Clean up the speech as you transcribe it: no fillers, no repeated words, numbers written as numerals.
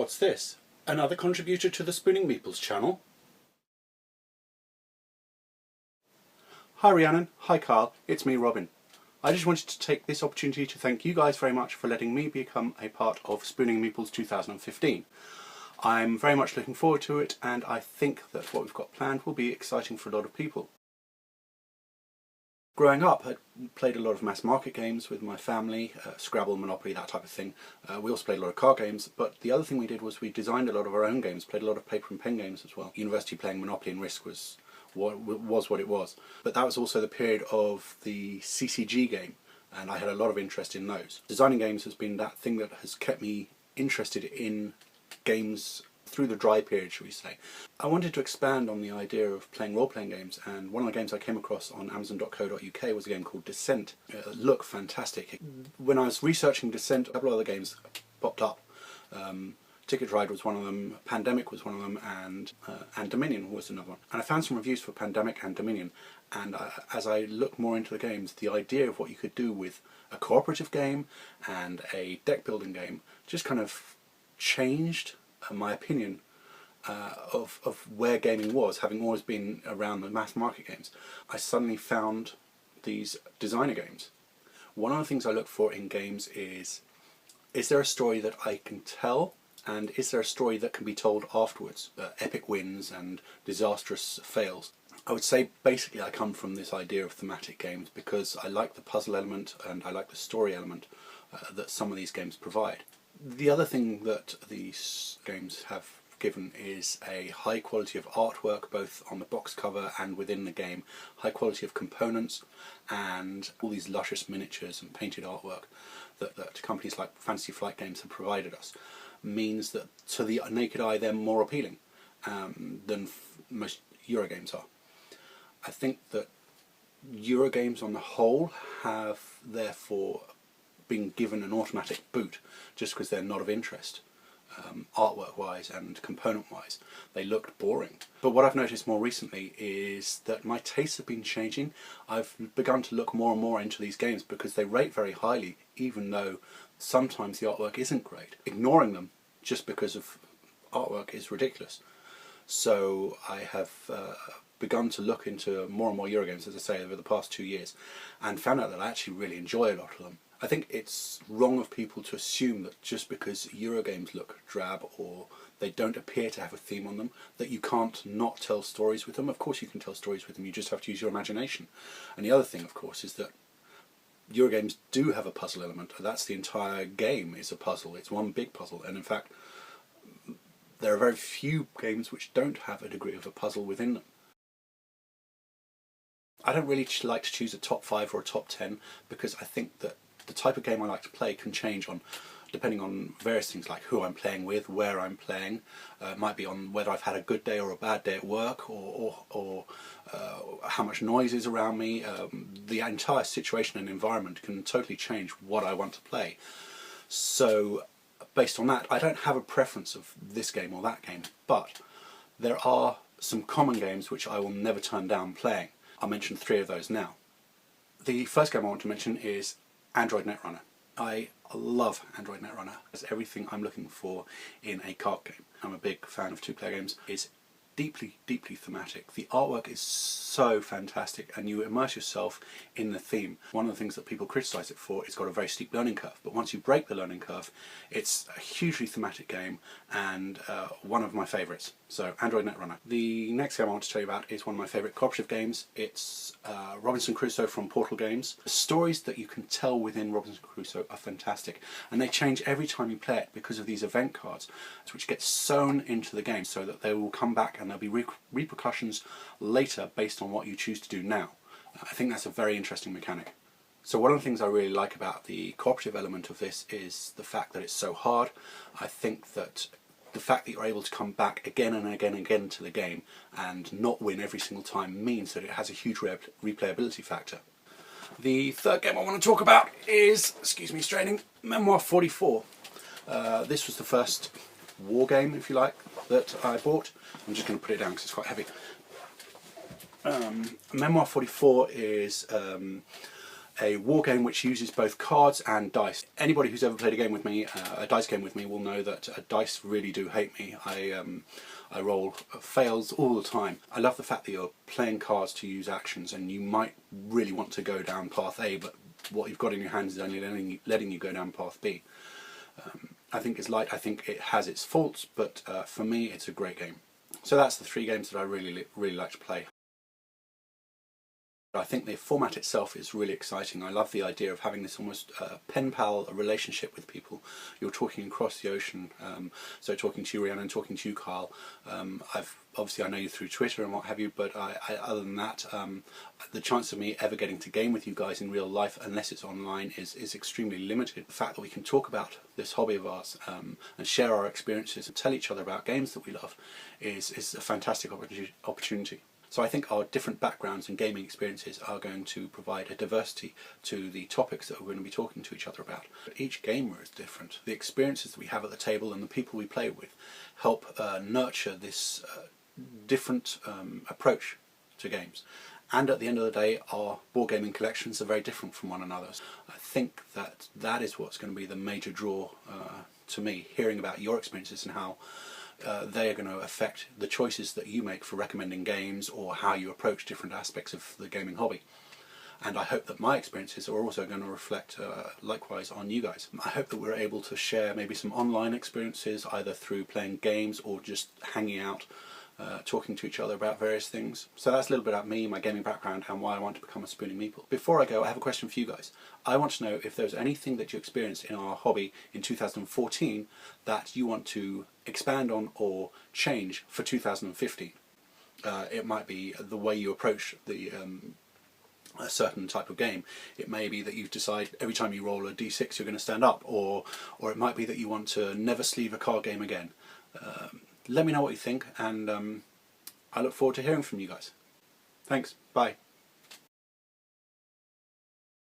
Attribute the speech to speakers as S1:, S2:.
S1: What's this? Another contributor to the Spooning Meeples channel? Hi Rhiannon, hi Carl, it's me Robin. I just wanted to take this opportunity to thank you guys very much for letting me become a part of Spooning Meeples 2015. I'm very much looking forward to it, and I think that what we've got planned will be exciting for a lot of people. Growing up, I played a lot of mass market games with my family, Scrabble, Monopoly, that type of thing. We also played a lot of card games, but the other thing we did was we designed a lot of our own games, played a lot of paper and pen games as well. University playing Monopoly and Risk was what it was. But that was also the period of the CCG game, and I had a lot of interest in those. Designing games has been that thing that has kept me interested in games through the dry period, shall we say. I wanted to expand on the idea of playing role-playing games, and one of the games I came across on Amazon.co.uk was a game called Descent. It looked fantastic. When I was researching Descent, a couple of other games popped up. Ticket Ride was one of them, Pandemic was one of them, and Dominion was another one. And I found some reviews for Pandemic and Dominion, and as I looked more into the games, the idea of what you could do with a cooperative game and a deck building game just kind of changed my opinion of where gaming was, having always been around the mass market games. I suddenly found these designer games. One of the things I look for in games is there a story that I can tell, and is there a story that can be told afterwards? Epic wins and disastrous fails. I would say basically I come from this idea of thematic games because I like the puzzle element and I like the story element that some of these games provide. The other thing that these games have given is a high quality of artwork, both on the box cover and within the game, high quality of components, and all these luscious miniatures and painted artwork that companies like Fantasy Flight Games have provided us, means that to the naked eye they're more appealing than most Eurogames are. I think that Eurogames on the whole have therefore been given an automatic boot just because they're not of interest, artwork wise and component wise. They looked boring. But what I've noticed more recently is that my tastes have been changing. I've begun to look more and more into these games because they rate very highly, even though sometimes the artwork isn't great. Ignoring them just because of artwork is ridiculous. So I have begun to look into more and more Eurogames, as I say, over the past 2 years, and found out that I actually really enjoy a lot of them. I think it's wrong of people to assume that just because Eurogames look drab or they don't appear to have a theme on them, that you can't not tell stories with them. Of course you can tell stories with them, you just have to use your imagination. And the other thing, of course, is that Eurogames do have a puzzle element. That's the entire game is a puzzle. It's one big puzzle, and in fact there are very few games which don't have a degree of a puzzle within them. I don't really like to choose a top 5 or a top 10 because I think that the type of game I like to play can change depending on various things like who I'm playing with, where I'm playing. It might be on whether I've had a good day or a bad day at work, or how much noise is around me. The entire situation and environment can totally change what I want to play. So based on that, I don't have a preference of this game or that game, but there are some common games which I will never turn down playing. I'll mention 3 of those now. The first game I want to mention is Android Netrunner. I love Android Netrunner. It's everything I'm looking for in a card game. I'm a big fan of 2-player games. It's deeply, deeply thematic. The artwork is so fantastic and you immerse yourself in the theme. One of the things that people criticise it for, it's got a very steep learning curve, but once you break the learning curve, it's a hugely thematic game and one of my favourites. So Android Netrunner. The next game I want to tell you about is one of my favourite cooperative games. It's Robinson Crusoe from Portal Games. The stories that you can tell within Robinson Crusoe are fantastic, and they change every time you play it because of these event cards which get sewn into the game so that they will come back and there'll be repercussions later based on what you choose to do now. I think that's a very interesting mechanic. So one of the things I really like about the cooperative element of this is the fact that it's so hard. I think that the fact that you're able to come back again and again and again to the game and not win every single time means that it has a huge replayability factor. The third game I want to talk about is, excuse me straining, Memoir 44. This was the first war game, if you like, that I bought. I'm just going to put it down because it's quite heavy. Memoir 44 is a war game which uses both cards and dice. Anybody who's ever played a game with me, a dice game with me, will know that dice really do hate me. I roll fails all the time. I love the fact that you're playing cards to use actions, and you might really want to go down path A, but what you've got in your hands is only letting you go down path B. I think it has its faults, but for me it's a great game. So that's the 3 games that I really like to play. I think the format itself is really exciting. I love the idea of having this almost pen pal relationship with people. You're talking across the ocean, so talking to you, Rhiannon, and talking to you, Carl. Obviously I know you through Twitter and what have you, but other than that, the chance of me ever getting to game with you guys in real life, unless it's online, is extremely limited. The fact that we can talk about this hobby of ours and share our experiences and tell each other about games that we love is a fantastic opportunity. So I think our different backgrounds and gaming experiences are going to provide a diversity to the topics that we're going to be talking to each other about. Each gamer is different. The experiences that we have at the table and the people we play with help nurture this different approach to games. And at the end of the day, our board gaming collections are very different from one another. I think that is what's going to be the major draw to me, hearing about your experiences and how they are going to affect the choices that you make for recommending games or how you approach different aspects of the gaming hobby. And I hope that my experiences are also going to reflect likewise on you guys. I hope that we're able to share maybe some online experiences, either through playing games or just hanging out, talking to each other about various things. So that's a little bit about me, my gaming background, and why I want to become a Spooning Meeple. Before I go, I have a question for you guys. I want to know if there's anything that you experienced in our hobby in 2014 that you want to expand on or change for 2015. It might be the way you approach a certain type of game. It may be that you decide every time you roll a d6 you're going to stand up, or it might be that you want to never sleeve a card game again. Let me know what you think, and I look forward to hearing from you guys. Thanks, bye.